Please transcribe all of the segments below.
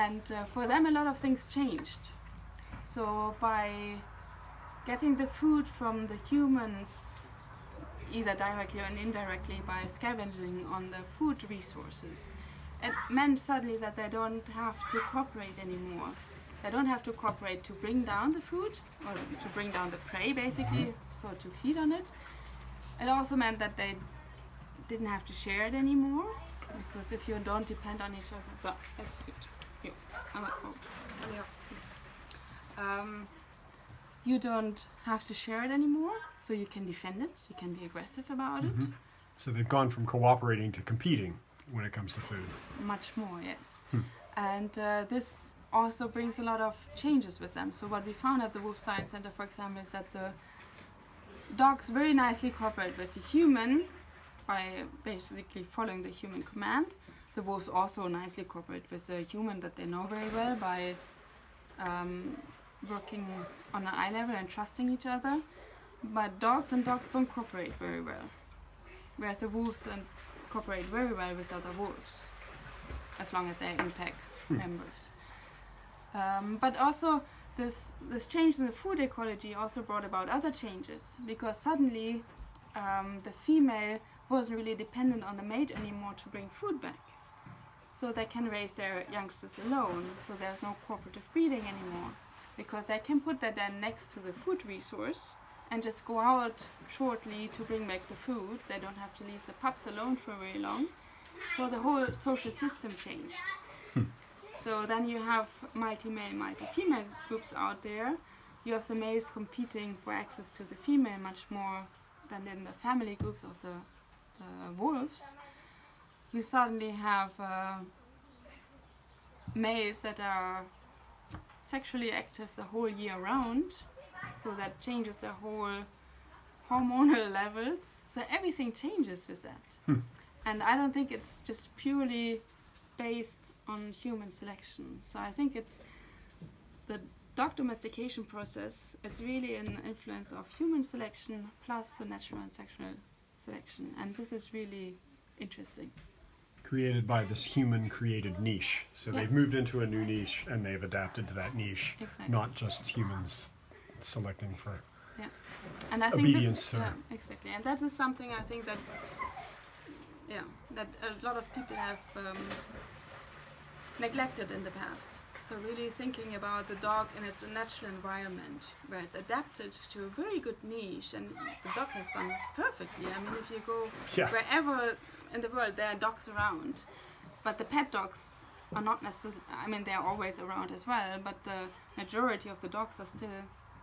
And for them, a lot of things changed. So by getting the food from the humans, either directly or indirectly by scavenging on the food resources, it meant suddenly that they don't have to cooperate anymore. They don't have to cooperate to bring down the food, or to bring down the prey basically, so to feed on it. It also meant that they didn't have to share it anymore, because if you don't depend on each other, so that's good. You don't have to share it anymore, so you can defend it, you can be aggressive about it. So they've gone from cooperating to competing when it comes to food. Much more, yes. And this also brings a lot of changes with them. So what we found at the Wolf Science Center, for example, is that the dogs very nicely cooperate with the human by basically following the human command. The wolves also nicely cooperate with the human that they know very well by working on an eye level and trusting each other. But dogs don't cooperate very well, whereas the wolves cooperate very well with other wolves, as long as they're in pack members. But also this change in the food ecology also brought about other changes, because suddenly the female wasn't really dependent on the mate anymore to bring food back. So they can raise their youngsters alone, so there's no cooperative breeding anymore, because they can put that then next to the food resource and just go out shortly to bring back the food. They don't have to leave the pups alone for very long. So the whole social system changed. So then you have multi-male, multi-female groups out there. You have the males competing for access to the female much more than in the family groups of the wolves. You suddenly have males that are sexually active the whole year round, so that changes their whole hormonal levels. So everything changes with that. And I don't think it's just purely based on human selection. So I think it's the dog domestication process. It's really an influence of human selection plus the natural and sexual selection, and this is really interesting. Created by this human-created niche. So Yes. they've moved into a new niche and they've adapted to that niche, Exactly. not just humans selecting for And I think obedience. exactly. And that is something I think that that a lot of people have neglected in the past. So really thinking about the dog in its natural environment, where it's adapted to a very good niche, and the dog has done perfectly. I mean, if you go wherever in the world, there are dogs around, but the pet dogs are not necessarily, I mean, they're always around as well, but the majority of the dogs are still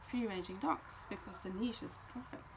free-ranging dogs, because the niche is perfect.